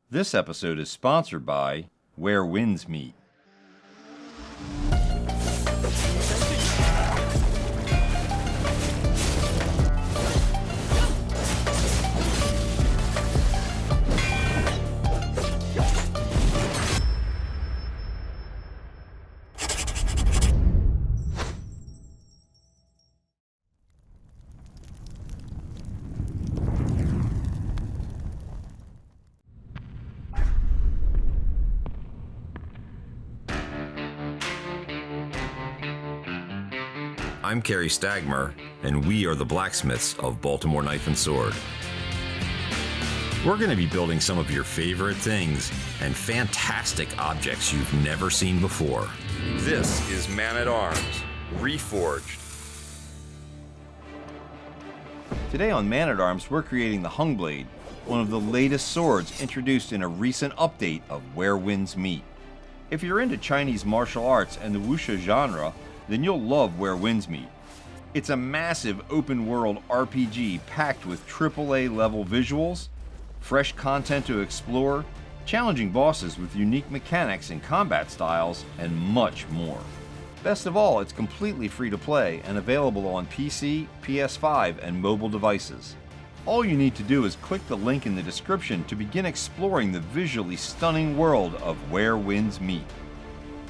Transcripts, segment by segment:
This episode is sponsored by Where Winds Meet. I'm Kerry Stagmer, and we are the Blacksmiths of Baltimore Knife and Sword. We're going to be building some of your favorite things and fantastic objects you've never seen before. This is Man-at-Arms, Reforged. Today on Man-at-Arms, we're creating the Hung Blade, one of the latest swords introduced in a recent update of Where Winds Meet. If you're into Chinese martial arts and the wuxia genre, then you'll love Where Winds Meet. It's a massive open-world RPG packed with AAA level visuals, fresh content to explore, challenging bosses with unique mechanics and combat styles, and much more. Best of all, it's completely free to play and available on PC, PS5, and mobile devices. All you need to do is click the link in the description to begin exploring the visually stunning world of Where Winds Meet.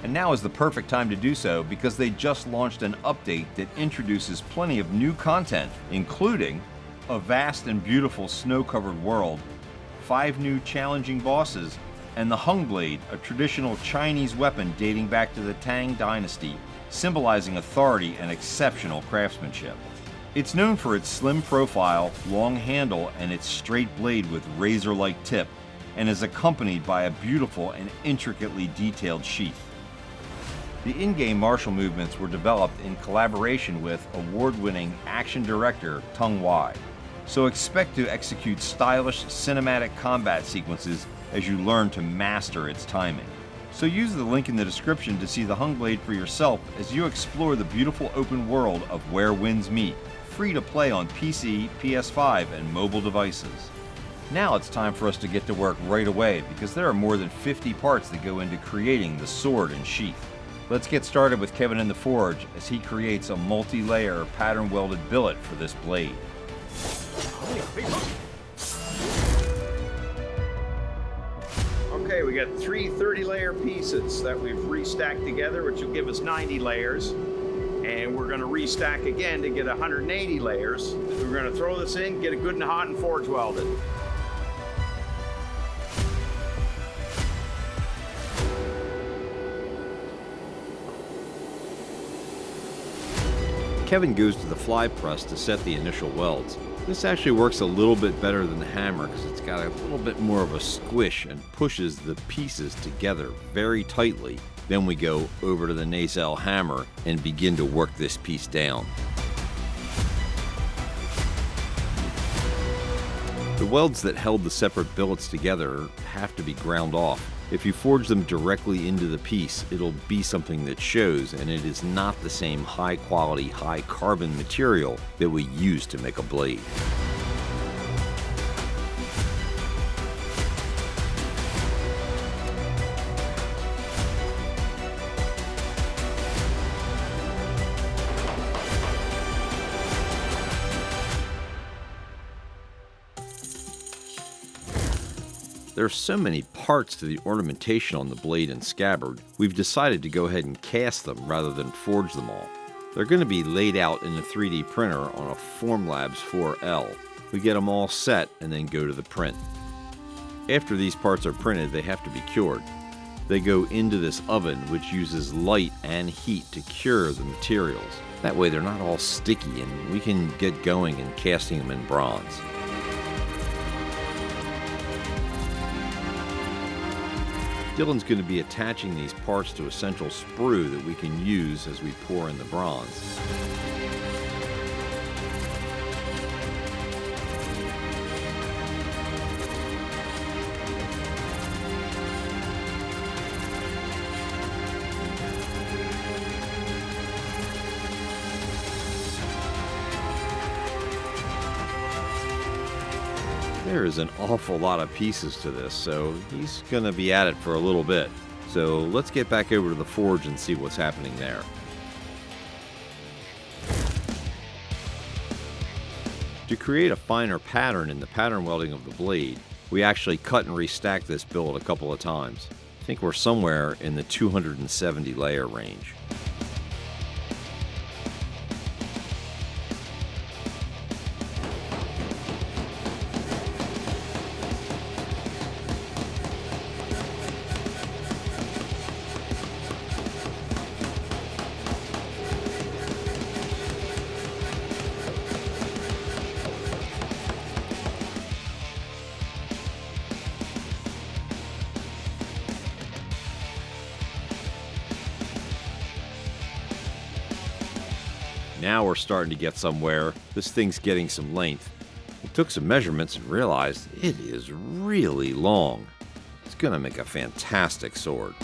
And now is the perfect time to do so because they just launched an update that introduces plenty of new content, including a vast and beautiful snow-covered world, 5 new challenging bosses, and the Hung Blade, a traditional Chinese weapon dating back to the Tang Dynasty, symbolizing authority and exceptional craftsmanship. It's known for its slim profile, long handle, and its straight blade with razor-like tip, and is accompanied by a beautiful and intricately detailed sheath. The in-game martial movements were developed in collaboration with award-winning action director Tung Wai, so expect to execute stylish cinematic combat sequences as you learn to master its timing. So use the link in the description to see the Hung Blade for yourself as you explore the beautiful open world of Where Winds Meet, free to play on PC, PS5, and mobile devices. Now it's time for us to get to work right away because there are more than 50 parts that go into creating the sword and sheath. Let's get started with Kevin in the Forge as he creates a multi-layer pattern welded billet for this blade. Okay, we got 3 30-layer pieces that we've restacked together, which will give us 90 layers. And we're going to restack again to get 180 layers. We're going to throw this in, get it good and hot, and forge weld it. Kevin goes to the fly press to set the initial welds. This actually works a little bit better than the hammer because it's got a little bit more of a squish and pushes the pieces together very tightly. Then we go over to the nacelle hammer and begin to work this piece down. The welds that held the separate billets together have to be ground off. If you forge them directly into the piece, it'll be something that shows, and it is not the same high quality, high carbon material that we use to make a blade. There are so many parts to the ornamentation on the blade and scabbard, we've decided to go ahead and cast them rather than forge them all. They're going to be laid out in a 3D printer on a Formlabs 4L. We get them all set and then go to the print. After these parts are printed, they have to be cured. They go into this oven which uses light and heat to cure the materials. That way they're not all sticky and we can get going and casting them in bronze. Dylan's going to be attaching these parts to a central sprue that we can use as we pour in the bronze. There is an awful lot of pieces to this, so he's going to be at it for a little bit. So let's get back over to the forge and see what's happening there. To create a finer pattern in the pattern welding of the blade, we actually cut and restacked this billet a couple of times. I think we're somewhere in the 270 layer range. Now we're starting to get somewhere. This thing's getting some length. We took some measurements and realized it is really long. It's going to make a fantastic sword.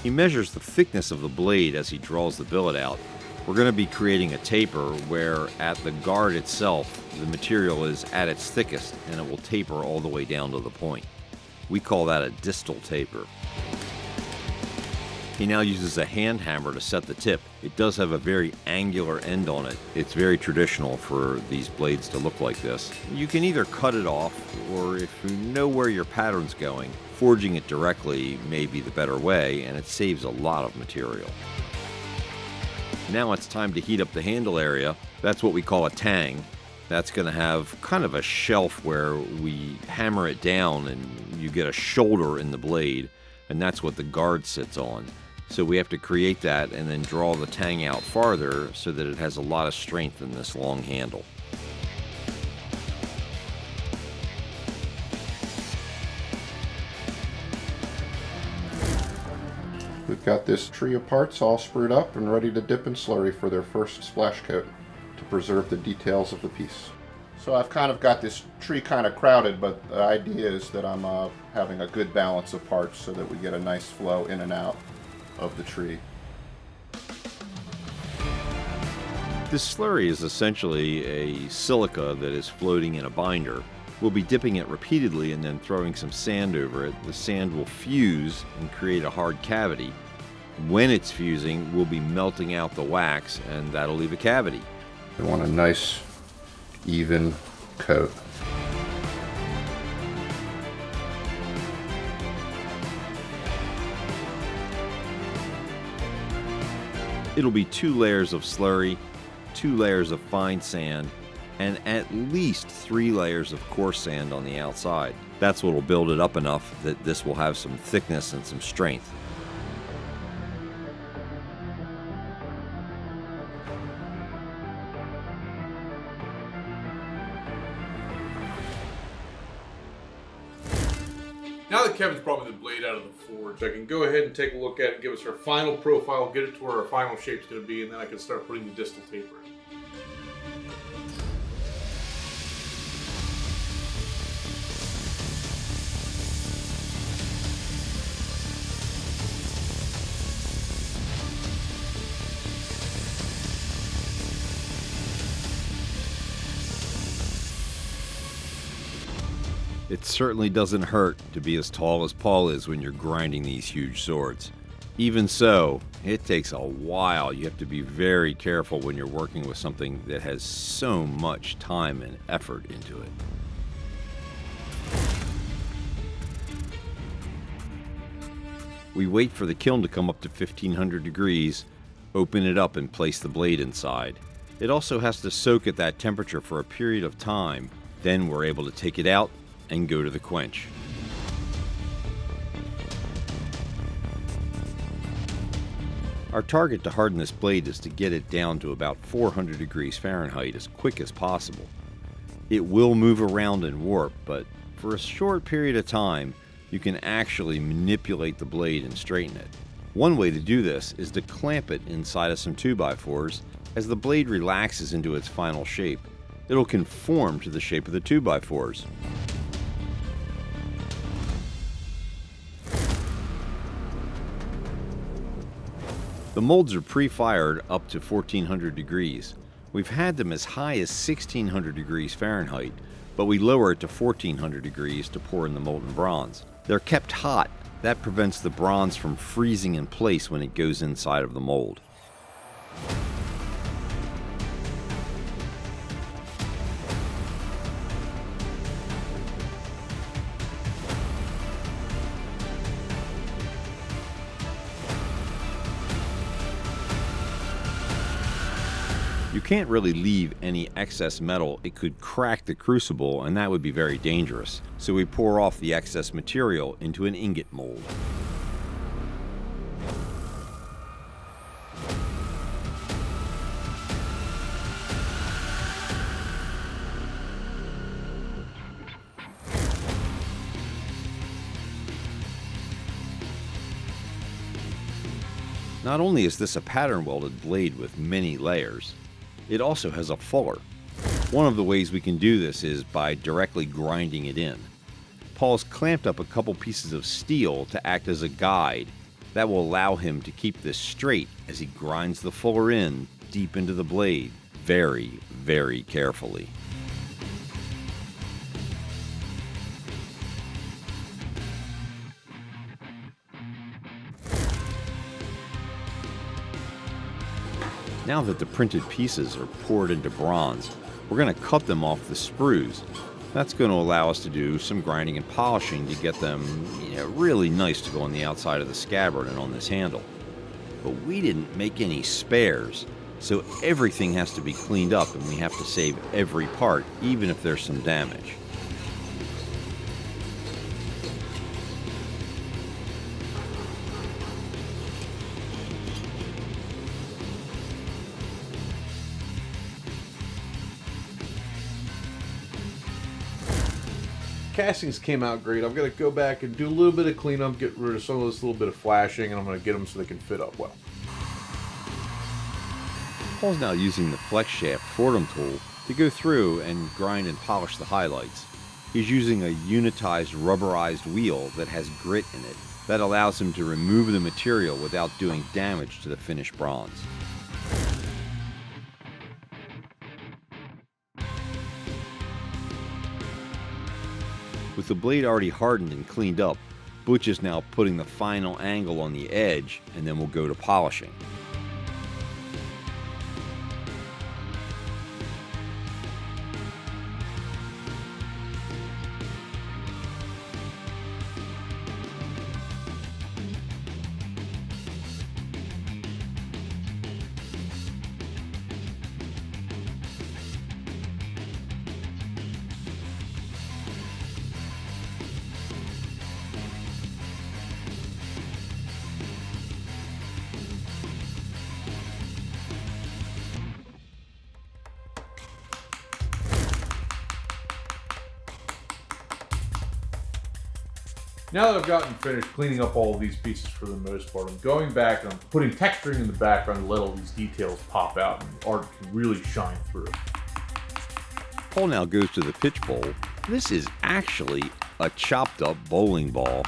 He measures the thickness of the blade as he draws the billet out. We're going to be creating a taper where at the guard itself, the material is at its thickest and it will taper all the way down to the point. We call that a distal taper. He now uses a hand hammer to set the tip. It does have a very angular end on it. It's very traditional for these blades to look like this. You can either cut it off, or if you know where your pattern's going, forging it directly may be the better way, and it saves a lot of material. Now it's time to heat up the handle area. That's what we call a tang. That's going to have kind of a shelf where we hammer it down and you get a shoulder in the blade, and that's what the guard sits on. So we have to create that and then draw the tang out farther so that it has a lot of strength in this long handle. We've got this tree of parts all sprued up and ready to dip in slurry for their first splash coat to preserve the details of the piece. So I've kind of got this tree kind of crowded, but the idea is that I'm having a good balance of parts so that we get a nice flow in and out of the tree. This slurry is essentially a silica that is floating in a binder. We'll be dipping it repeatedly and then throwing some sand over it. The sand will fuse and create a hard cavity. When it's fusing, we'll be melting out the wax, and that'll leave a cavity. We want a nice, even coat. It'll be 2 layers of slurry, 2 layers of fine sand, and at least 3 layers of coarse sand on the outside. That's what will build it up enough that this will have some thickness and some strength. Now that Kevin's brought me the blade out of the forge, I can go ahead and take a look at it, give us our final profile, get it to where our final shape's going to be, and then I can start putting the distal taper in. It certainly doesn't hurt to be as tall as Paul is when you're grinding these huge swords. Even so, it takes a while. You have to be very careful when you're working with something that has so much time and effort into it. We wait for the kiln to come up to 1500 degrees, open it up and place the blade inside. It also has to soak at that temperature for a period of time. Then we're able to take it out and go to the quench. Our target to harden this blade is to get it down to about 400 degrees Fahrenheit as quick as possible. It will move around and warp, but for a short period of time, you can actually manipulate the blade and straighten it. One way to do this is to clamp it inside of some 2x4s. As the blade relaxes into its final shape, it'll conform to the shape of the 2x4s. The molds are pre-fired up to 1400 degrees. We've had them as high as 1600 degrees Fahrenheit, but we lower it to 1400 degrees to pour in the molten bronze. They're kept hot. That prevents the bronze from freezing in place when it goes inside of the mold. You can't really leave any excess metal. It could crack the crucible, and that would be very dangerous. So we pour off the excess material into an ingot mold. Not only is this a pattern welded blade with many layers, it also has a fuller. One of the ways we can do this is by directly grinding it in. Paul's clamped up a couple pieces of steel to act as a guide. That will allow him to keep this straight as he grinds the fuller in deep into the blade, very, very carefully. Now that the printed pieces are poured into bronze, we're going to cut them off the sprues. That's going to allow us to do some grinding and polishing to get them, really nice to go on the outside of the scabbard and on this handle. But we didn't make any spares, so everything has to be cleaned up and we have to save every part, even if there's some damage. Castings came out great. I'm going to go back and do a little bit of cleanup, get rid of some of this little bit of flashing, and I'm going to get them so they can fit up well. Paul's now using the flex shaft Fordham tool to go through and grind and polish the highlights. He's using a unitized rubberized wheel that has grit in it that allows him to remove the material without doing damage to the finished bronze. With the blade already hardened and cleaned up, Butch is now putting the final angle on the edge, and then we'll go to polishing. Now that I've gotten finished cleaning up all of these pieces for the most part, I'm going back and I'm putting texturing in the background to let all these details pop out and art can really shine through. Paul now goes to the pitch bowl. This is actually a chopped up bowling ball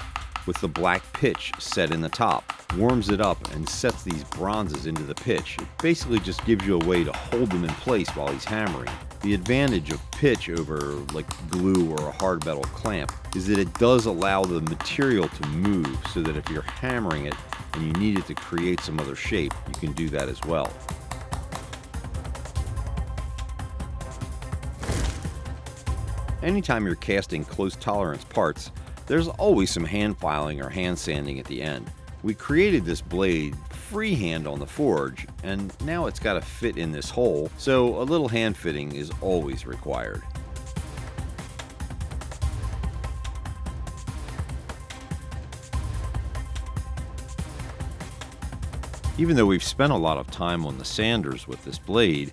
with the black pitch set in the top. Warms it up and sets these bronzes into the pitch. It basically just gives you a way to hold them in place while he's hammering. The advantage of pitch over like glue or a hard metal clamp is that it does allow the material to move so that if you're hammering it and you need it to create some other shape, you can do that as well. Anytime you're casting close tolerance parts, there's always some hand filing or hand sanding at the end. We created this blade freehand on the forge, and now it's got to fit in this hole, so a little hand fitting is always required. Even though we've spent a lot of time on the sanders with this blade,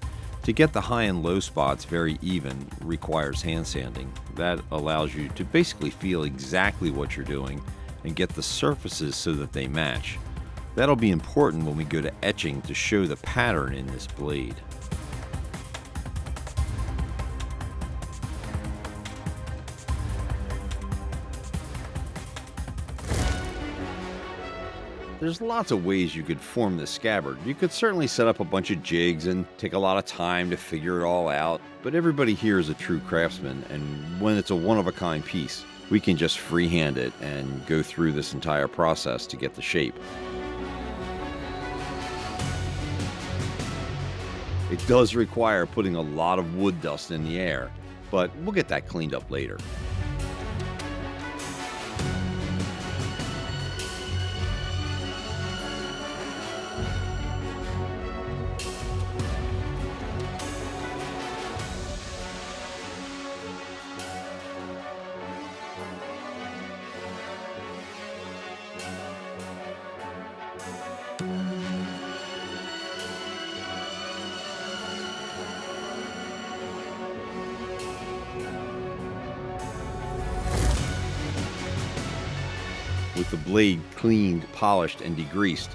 to get the high and low spots very even requires hand sanding. That allows you to basically feel exactly what you're doing and get the surfaces so that they match. That'll be important when we go to etching to show the pattern in this blade. There's lots of ways you could form this scabbard. You could certainly set up a bunch of jigs and take a lot of time to figure it all out, but everybody here is a true craftsman, and when it's a one-of-a-kind piece, we can just freehand it and go through this entire process to get the shape. It does require putting a lot of wood dust in the air, but we'll get that cleaned up later. With the blade cleaned, polished, and degreased,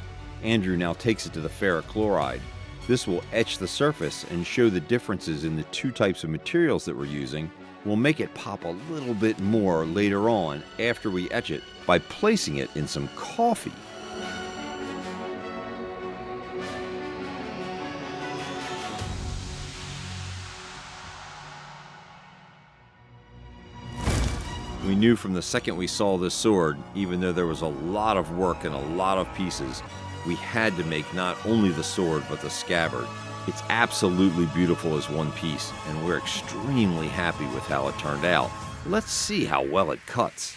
Andrew now takes it to the ferrochloride. This will etch the surface and show the differences in the two types of materials that we're using. We'll make it pop a little bit more later on after we etch it by placing it in some coffee. We knew from the second we saw this sword, even though there was a lot of work and a lot of pieces, we had to make not only the sword but the scabbard. It's absolutely beautiful as one piece, and we're extremely happy with how it turned out. Let's see how well it cuts.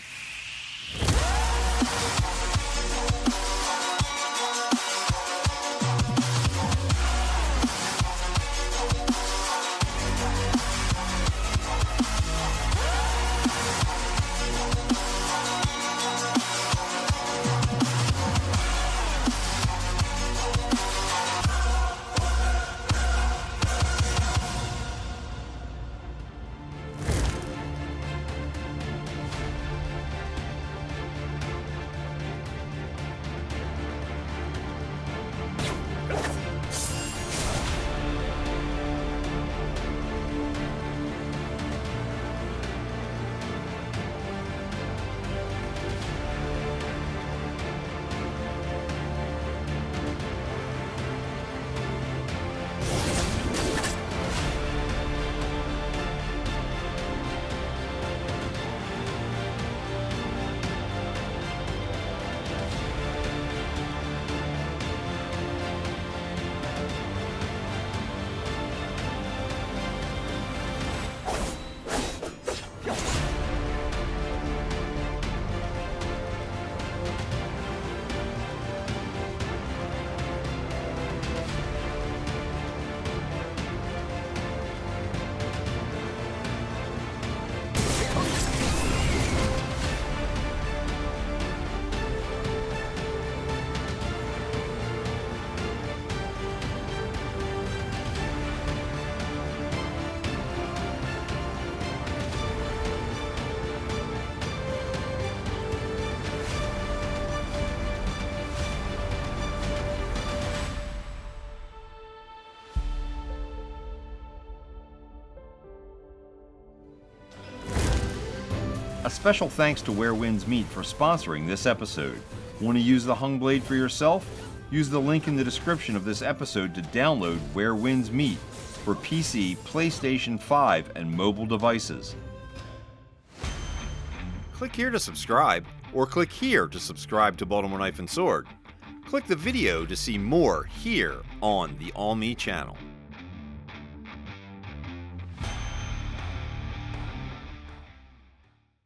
A special thanks to Where Winds Meet for sponsoring this episode. Want to use the hung blade for yourself? Use the link in the description of this episode to download Where Winds Meet for PC, PlayStation 5, and mobile devices. Click here to subscribe, or click here to subscribe to Baltimore Knife and Sword. Click the video to see more here on the All Me channel.